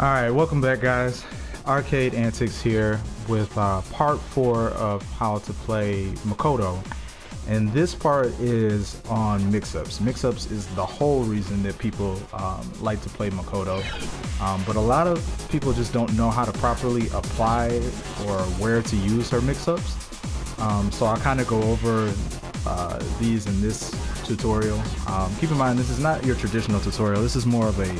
Alright, welcome back guys. Arcade Antics here with part 4 of how to play Makoto. And this part is on Mixups. Mixups is the whole reason that people like to play Makoto. But a lot of people just don't know how to properly apply or where to use her Mixups. So I'll kind of go over these in this tutorial. Keep in mind, this is not your traditional tutorial. This is more of a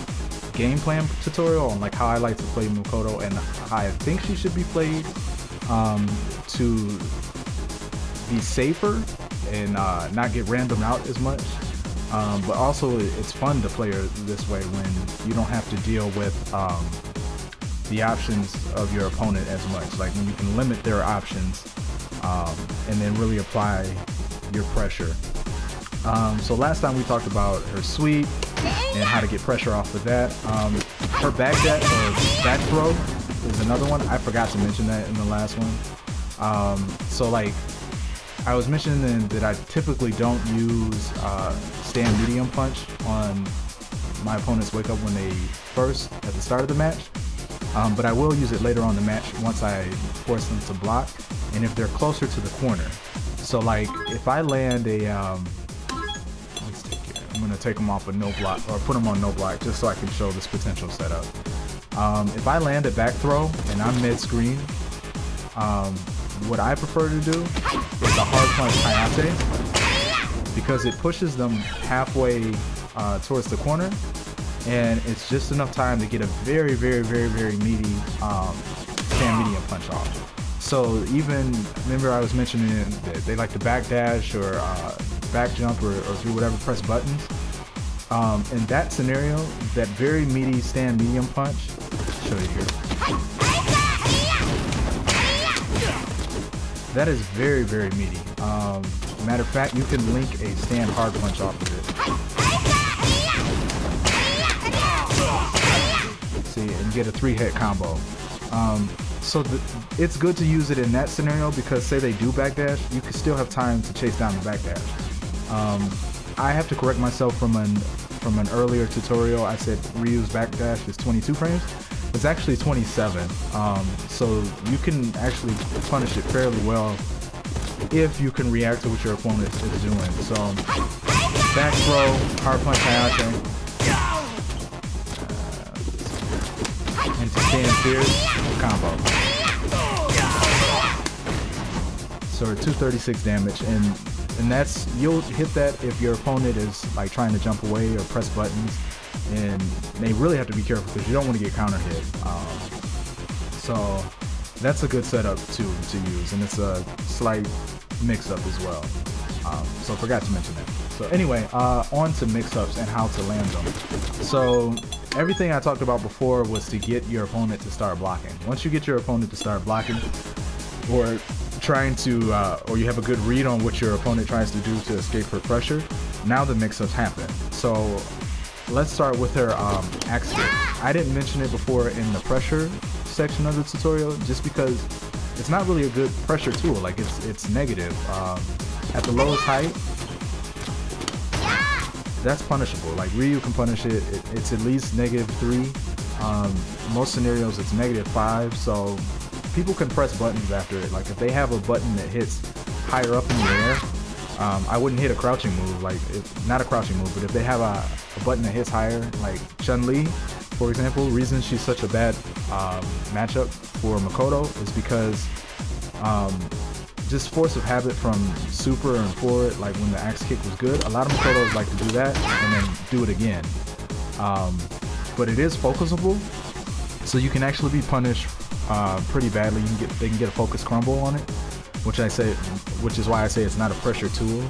game plan tutorial on like how I like to play Makoto and how I think she should be played to be safer and not get randomed out as much. But also it's fun to play her this way when you don't have to deal with the options of your opponent as much. Like when you can limit their options and then really apply your pressure. So last time we talked about her sweep and how to get pressure off of that. Her back throw is another one. I forgot to mention that in the last one. So like I was mentioning that I typically don't use stand medium punch on my opponent's wake up when they first at the start of the match. But I will use it later on in the match once I force them to block and if they're closer to the corner. So like if I land a I'm going to take them off a no block or put them on no block just so I can show this potential setup. If I land a back throw and I'm mid screen, what I prefer to do is a hard punch Hayate because it pushes them halfway towards the corner and it's just enough time to get a very meaty stand medium punch off. So even, remember I was mentioning that they like to back dash or back jump or do whatever, press buttons. In that scenario, that very meaty stand medium punch, I'll show you here. That is very meaty. Matter of fact, you can link a stand hard punch off of it. See, and get a 3-hit combo. So it's good to use it in that scenario because say they do backdash, you can still have time to chase down the backdash. I have to correct myself from an earlier tutorial. I said Ryu's backdash is 22 frames. It's actually 27. So you can actually punish it fairly well if you can react to what your opponent is doing. So back throw, hard punch Hayate. Into stand fierce combo. So 236 damage, and that's, you'll hit that if your opponent is like trying to jump away or press buttons, and they really have to be careful because you don't want to get counter hit. So that's a good setup to use, and it's a slight mix-up as well. So I forgot to mention that. So anyway, on to mix-ups and how to land them. So everything I talked about before was to get your opponent to start blocking. Once you get your opponent to start blocking, or trying to, or you have a good read on what your opponent tries to do to escape her pressure, now the mix-ups happen. So let's start with her axe kick. I didn't mention it before in the pressure section of the tutorial just because it's not really a good pressure tool. Like it's negative. At the lowest height, that's punishable. Like Ryu can punish it. It's at least -3. Most scenarios it's -5. So people can press buttons after it. Like if they have a button that hits higher up in the air, I wouldn't hit a crouching move. Like not a crouching move, but if they have a button that hits higher, like Chun-Li, for example, the reason she's such a bad matchup for Makoto is because just force of habit from super and forward, like when the axe kick was good, a lot of Makotos like to do that and then do it again. But it is focusable, so you can actually be punished pretty badly. They can get a focus crumble on it, which is why I say it's not a pressure tool.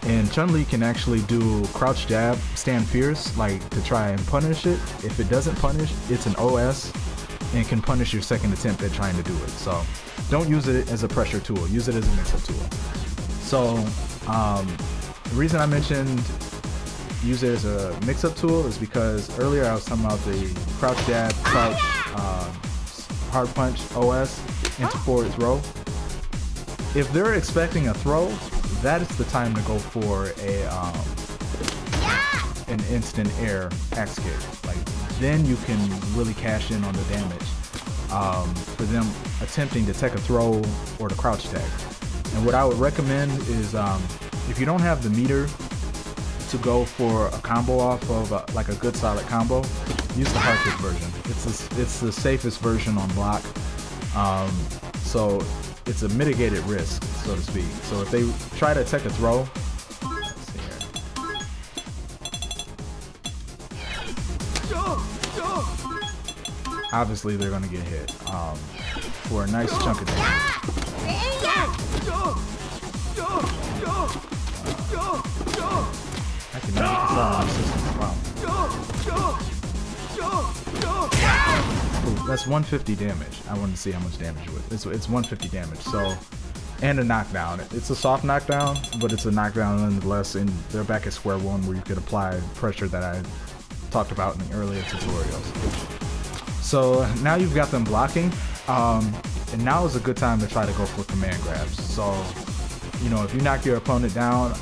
And Chun-Li can actually do crouch jab, stand fierce, like to try and punish it. If it doesn't punish, it's an OS and can punish your second attempt at trying to do it. So don't use it as a pressure tool, use it as a mix-up tool. So the reason I mentioned use it as a mix-up tool is because earlier I was talking about the crouch jab, crouch, hard punch, OS, into forward throw. If they're expecting a throw, that is the time to go for an instant air axe kick. Like then you can really cash in on the damage for them attempting to tech a throw or to crouch tech. And what I would recommend is if you don't have the meter to go for a combo off of like a good solid combo, use the hard kick version. It's the safest version on block. So it's a mitigated risk, so to speak. So if they try to tech a throw, let's see here. Obviously they're gonna get hit for a nice chunk of damage. I can never control my system. Wow. Ooh, that's 150 damage. I wanted to see how much damage it was. It's 150 damage. So, and a knockdown. It's a soft knockdown, but it's a knockdown nonetheless. And they're back at square one where you could apply pressure that I talked about in the earlier tutorials. So now you've got them blocking, and now is a good time to try to go for command grabs. So, you know, if you knock your opponent down,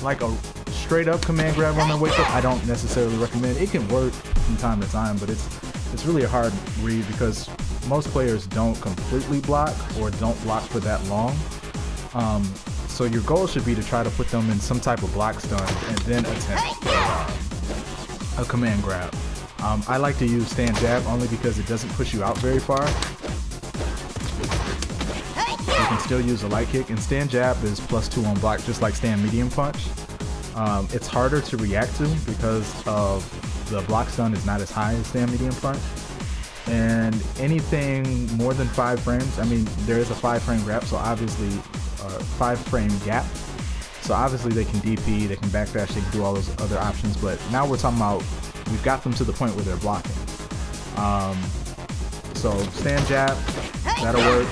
like a straight up command grab on the wake up, I don't necessarily recommend. It can work from time to time, but it's really a hard read because most players don't completely block or don't block for that long. So your goal should be to try to put them in some type of block stun and then attempt a command grab. I like to use stand jab only because it doesn't push you out very far. You can still use a light kick, and stand jab is +2 on block, just like stand medium punch. It's harder to react to because of the block stun is not as high as stand medium punch. And anything more than 5 frames, I mean, there is a 5-frame gap, so obviously 5-frame gap. So obviously they can DP, they can backdash, they can do all those other options. But now we're talking about we've got them to the point where they're blocking. So stand jab, that'll work.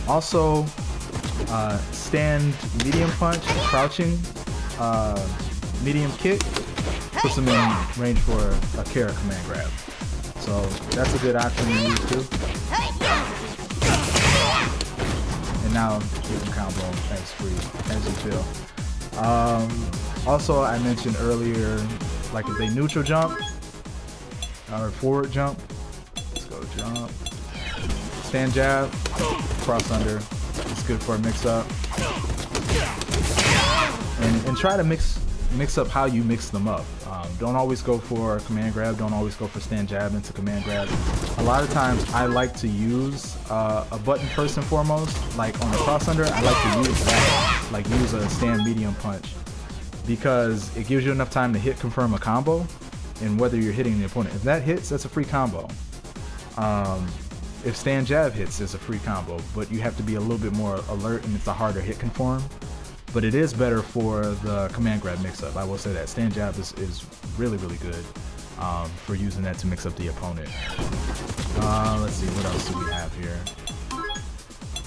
Also, stand medium punch, crouching, medium kick, puts them in range for a Kara command grab. So that's a good option to use too. And now you can combo as free as you feel. Also, I mentioned earlier, like if they neutral jump or forward jump, let's go jump. Stand jab, cross under. It's good for a mix up. And try to mix up how you mix them up. Don't always go for command grab. Don't always go for stand jab into command grab. A lot of times I like to use a button first and foremost. Like on the cross under, I like to use that. Like use a stand medium punch because it gives you enough time to hit confirm a combo and whether you're hitting the opponent. If that hits, that's a free combo. If stand jab hits, it's a free combo, but you have to be a little bit more alert and it's a harder hit confirm. But it is better for the command grab mix-up. I will say that stand jab is really, really good for using that to mix up the opponent. Let's see, what else do we have here?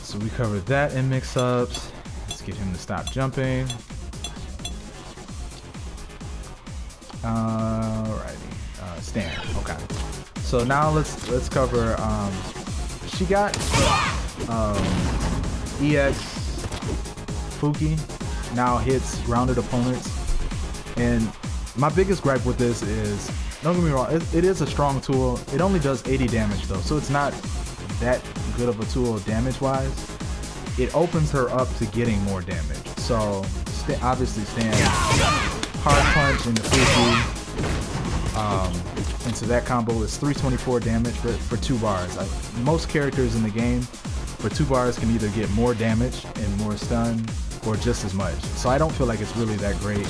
So we covered that in mix-ups. Let's get him to stop jumping. Alrighty, stand. Okay. So now let's cover. She got EX Fuki now hits grounded opponents, and my biggest gripe with this is, don't get me wrong, it is a strong tool. It only does 80 damage though, so it's not that good of a tool damage wise. It opens her up to getting more damage. So obviously stand hard punch into Fuki into that combo is 324 damage for 2 bars. Most characters in the game for 2 bars can either get more damage and more stun or just as much. So I don't feel like it's really that great.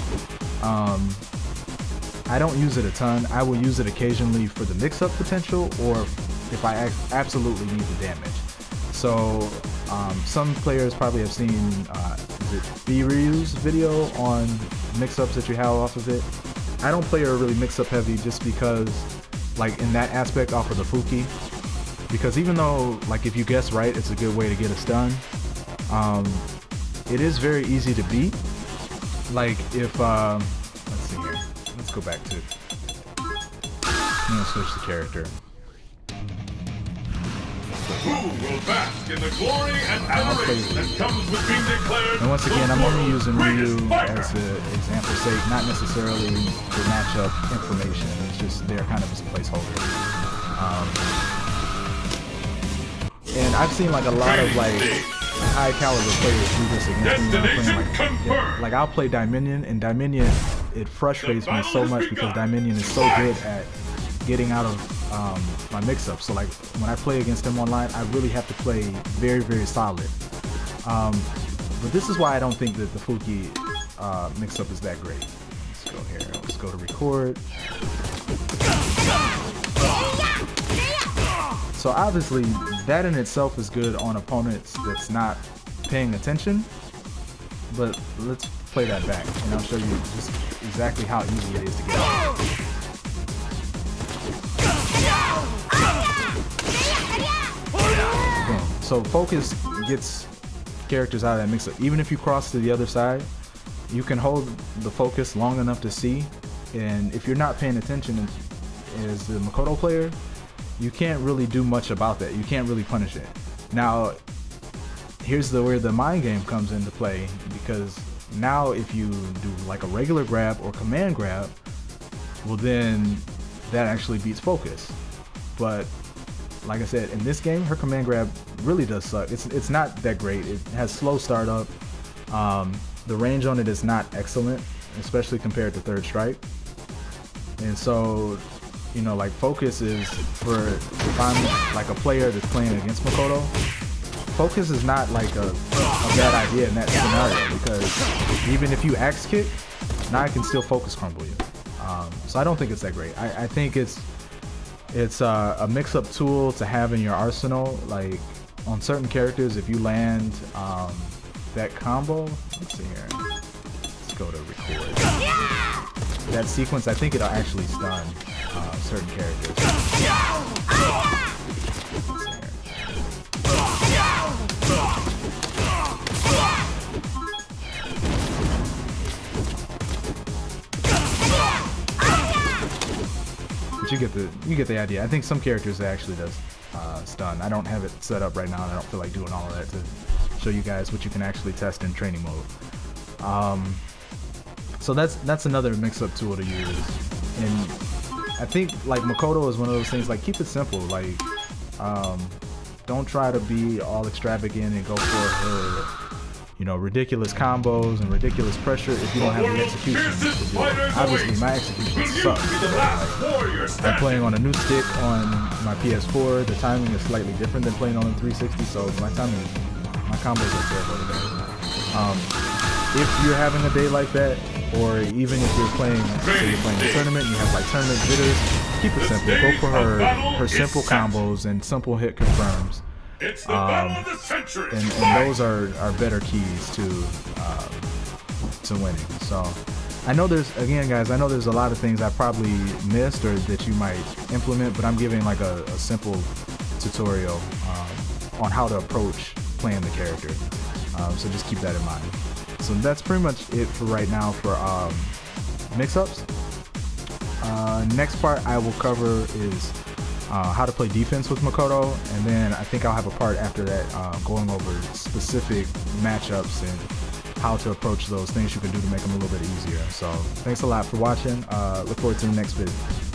I don't use it a ton. I will use it occasionally for the mix-up potential or if I absolutely need the damage. So some players probably have seen is it B-Ryu's video on mix-ups that you have off of it. I don't play her really mix-up heavy just because, like in that aspect off of the Fuki, because even though like if you guess right it's a good way to get a stun, it is very easy to beat. Like if let's see here, let's go back to, I'm gonna switch the character. Who will bask in the glory and adoration that comes with being declared? And once again, I'm only using Ryu as an example's sake, not necessarily for matchup information. It's just they're kind of as a placeholder. And I've seen like a lot of like high caliber players do this against me when I'm playing like I'll play Dominion, and Dominion, it frustrates me so much because Dominion is so good at getting out of my mix-up. So like when I play against him online, I really have to play very, very solid. But this is why I don't think that the Fuki mix-up is that great. Let's go here. Let's go to record. So obviously that in itself is good on opponents that's not paying attention, but let's play that back and I'll show you just exactly how easy it is to get out. Boom. So focus gets characters out of that mix-up. Even if you cross to the other side, you can hold the focus long enough to see, and if you're not paying attention as the Makoto player, you can't really do much about that. You can't really punish it. Now, here's where the mind game comes into play, because now if you do like a regular grab or command grab, well then that actually beats focus. But like I said, in this game, her command grab really does suck. It's not that great. It has slow startup. The range on it is not excellent, especially compared to third strike. And so, you know, like focus is for, if I'm like a player that's playing against Makoto, focus is not like a bad idea in that scenario, because even if you axe kick, now I can still focus crumble you. So I don't think it's that great. I think it's a mix-up tool to have in your arsenal. Like on certain characters, if you land that combo, let's see here. Let's go to record. That sequence, I think it'll actually stun certain characters. But you get the idea. I think some characters it actually does stun. I don't have it set up right now, and I don't feel like doing all of that to show you guys what you can actually test in training mode. So that's another mix-up tool to use. And I think like Makoto is one of those things, like keep it simple. Like don't try to be all extravagant and go for her, you know, ridiculous combos and ridiculous pressure if you don't have the execution to do it. Obviously my execution sucks. Like, I'm playing on a new stick on my PS4. The timing is slightly different than playing on the 360, so my combos are terrible. If you're having a day like that, or even if you're playing, say you're playing a tournament, you have like tournament jitters, keep it simple. Go for her simple combos and simple hit confirms. And those are better keys to winning. So I know there's, again guys, I know there's a lot of things I probably missed or that you might implement, but I'm giving like a simple tutorial on how to approach playing the character. So just keep that in mind. So that's pretty much it for right now for mix-ups. Next part I will cover is how to play defense with Makoto, and then I think I'll have a part after that going over specific matchups and how to approach those things you can do to make them a little bit easier. So thanks a lot for watching. Look forward to the next video.